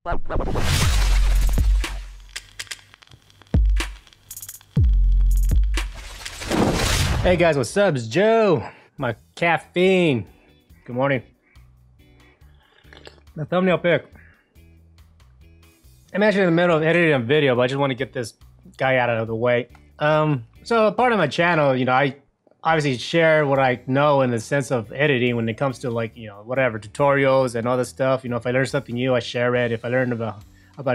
Hey guys, what's up? It's Joe, my caffeine. Good morning. The thumbnail pic. I'm actually in the middle of editing a video, but I just want to get this guy out of the way. So part of my channel, I obviously share what I know in the sense of editing when it comes to whatever tutorials and all this stuff. If I learn something new, I share it. If I learn about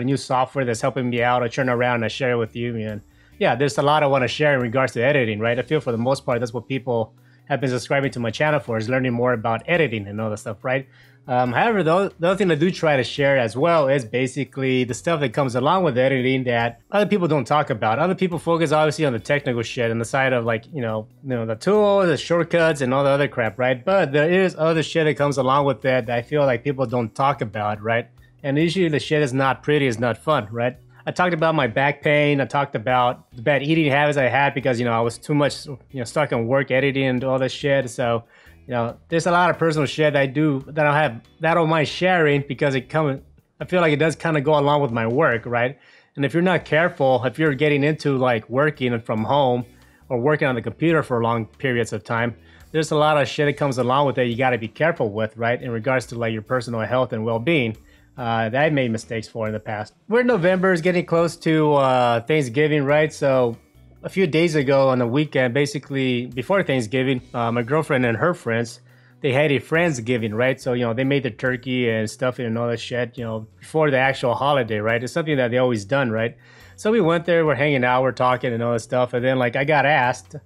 a new software that's helping me out, I turn around and I share it with you, man. Yeah, there's a lot I want to share in regards to editing, right? I feel for the most part, that's what people have been subscribing to my channel for, is learning more about editing and all that stuff, right? However, the other thing I do try to share as well is basically the stuff that comes along with editing that other people don't talk about. Other people focus obviously on the technical shit and the side of the tools, the shortcuts, and all the other crap, right? But there is other shit that comes along with that I feel like people don't talk about, right? And usually the shit is not pretty, it's not fun, right? I talked about my back pain. I talked about the bad eating habits I had because, I was too much, stuck on work editing and all this shit. So, there's a lot of personal shit I don't mind sharing because I feel like it does kind of go along with my work, right? And if you're not careful, if you're getting into working from home or working on the computer for long periods of time, there's a lot of shit that comes along with it you got to be careful with, right? In regards to your personal health and well-being. That I made mistakes for in the past. We're in November, it's getting close to Thanksgiving, right? So a few days ago on the weekend, basically before Thanksgiving, my girlfriend and her friends, they had a Friendsgiving, right? So, they made the turkey and stuffing and all that shit, before the actual holiday, right? It's something that they always done, right? So we went there, we're hanging out, we're talking and all that stuff. And then I got asked,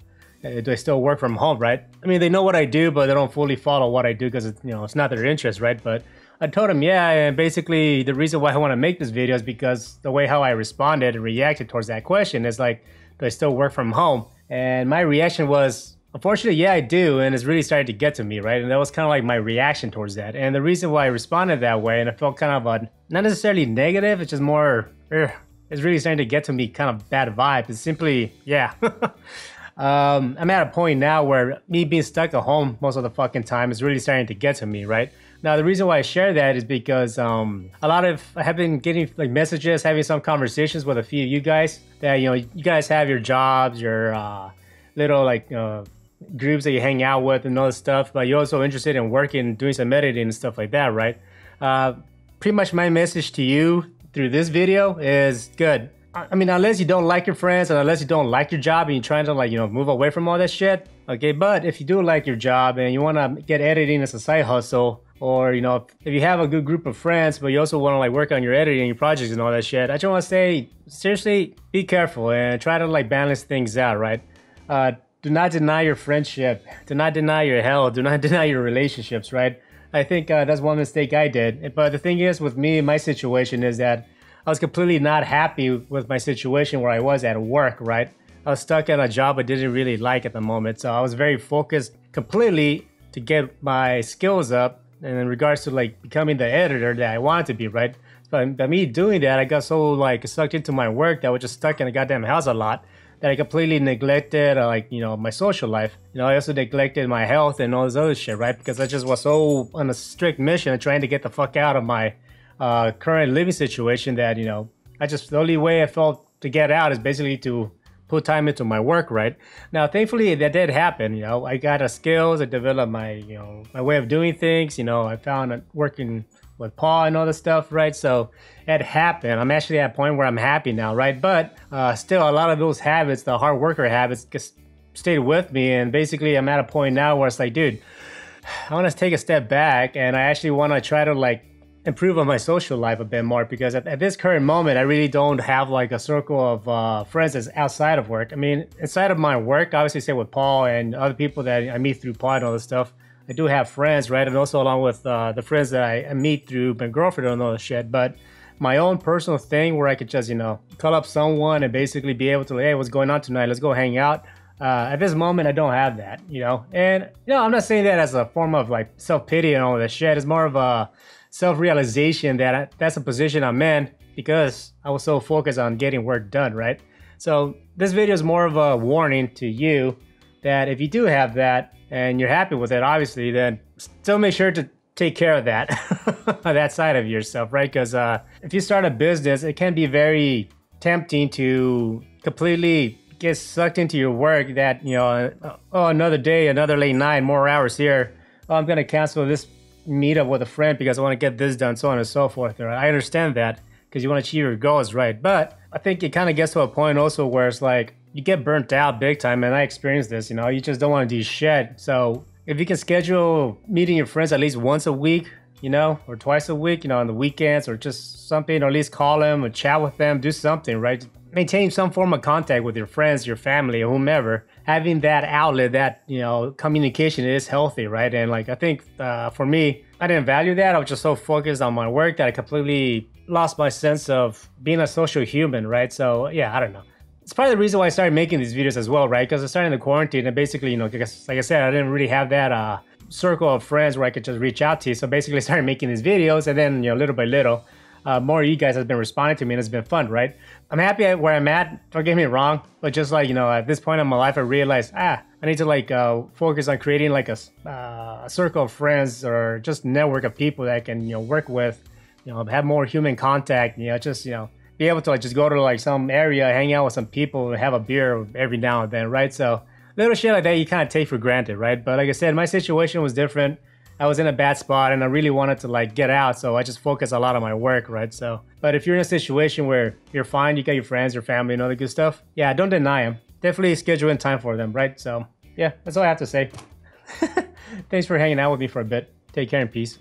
do I still work from home, right? I mean, they know what I do, but they don't fully follow what I do because, it's not their interest, right? But I told him, yeah, and basically the reason why I want to make this video is because the way how I responded and reacted towards that question is do I still work from home? And my reaction was, unfortunately, yeah, I do, and it's really started to get to me, right? And that was kind of my reaction towards that. And the reason why I responded that way, and I felt kind of not necessarily negative, it's just more, it's really starting to get to me, kind of bad vibe. It's simply, yeah. I'm at a point now where me being stuck at home most of the fucking time is really starting to get to me, right? Now, the reason why I share that is because I have been getting messages, having some conversations with a few of you guys that, you guys have your jobs, your little groups that you hang out with and all this stuff, but you're also interested in working, doing some editing and stuff like that, right? Pretty much my message to you through this video is good. I mean, unless you don't like your friends and unless you don't like your job and you're trying to move away from all that shit, okay? But if you do like your job and you want to get editing as a side hustle, or if you have a good group of friends but you also want to work on your editing, your projects and all that shit, I just want to say, seriously, be careful and try to balance things out, right? Do not deny your friendship, do not deny your health, do not deny your relationships, right? I think that's one mistake I did. But the thing is with me, my situation is that I was completely not happy with my situation where I was at work, right? I was stuck at a job I didn't really like at the moment. So I was very focused completely to get my skills up and in regards to becoming the editor that I wanted to be, right? But by me doing that, I got so sucked into my work that I was just stuck in the goddamn house a lot that I completely neglected my social life. I also neglected my health and all this other shit, right? Because I just was so on a strict mission of trying to get the fuck out of my current living situation that, the only way I felt to get out is basically to put time into my work, right? Now, thankfully, that did happen. I got the skills, I developed my, my way of doing things. I found working with Paul and all this stuff, right? So it happened. I'm actually at a point where I'm happy now, right? But still, a lot of those habits, the hard worker habits, just stayed with me. And basically, I'm at a point now where it's dude, I want to take a step back and I actually want to try to improve on my social life a bit more, because at this current moment, I really don't have a circle of friends that's outside of work. I mean, inside of my work, obviously, say with Paul and other people that I meet through Paul and all this stuff, I do have friends, right? And also along with the friends that I meet through my girlfriend and all this shit. But my own personal thing where I could just, call up someone and basically be able to, hey, what's going on tonight? Let's go hang out. At this moment, I don't have that, And, I'm not saying that as a form of self-pity and all that shit. It's more of a self-realization that that's a position I'm in because I was so focused on getting work done, right? So this video is more of a warning to you that if you do have that and you're happy with it, obviously, then still make sure to take care of that, that side of yourself, right? Because if you start a business, it can be very tempting to completely get sucked into your work that, you know, oh, another day, another late night, more hours here. Oh, I'm going to cancel this meetup with a friend because I want to get this done, so on and so forth. Right? I understand that because you want to achieve your goals, right? But I think it kind of gets to a point also where it's like you get burnt out big time, and I experienced this, you know, you just don't want to do shit. So if you can schedule meeting your friends at least once a week, you know, or twice a week, you know, on the weekends or just something, or at least call them or chat with them, do something, right? Maintain some form of contact with your friends, your family, or whomever. Having that outlet, that, you know, communication is healthy, right? And like, I think for me, I didn't value that. I was just so focused on my work that I completely lost my sense of being a social human, right? So yeah, I don't know. It's probably the reason why I started making these videos as well, right? Because I started in the quarantine and basically, you know, like I said, I didn't really have that circle of friends where I could just reach out to. So basically I started making these videos, and then, you know, little by little, more of you guys have been responding to me, and it's been fun, right? I'm happy at where I'm at, don't get me wrong, but just like, you know, at this point in my life, I realized, I need to like focus on creating like a circle of friends, or just network of people that I can, you know, work with, you know, have more human contact, you know, just, you know, be able to like just go to like some area, hang out with some people, and have a beer every now and then, right? So little shit like that you kind of take for granted, right? But like I said, my situation was different. I was in a bad spot and I really wanted to like get out, so I just focused a lot on my work, right? So, but if you're in a situation where you're fine, you got your friends, your family, and all the good stuff, yeah, don't deny them. Definitely schedule in time for them, right? So, yeah, that's all I have to say. Thanks for hanging out with me for a bit. Take care and peace.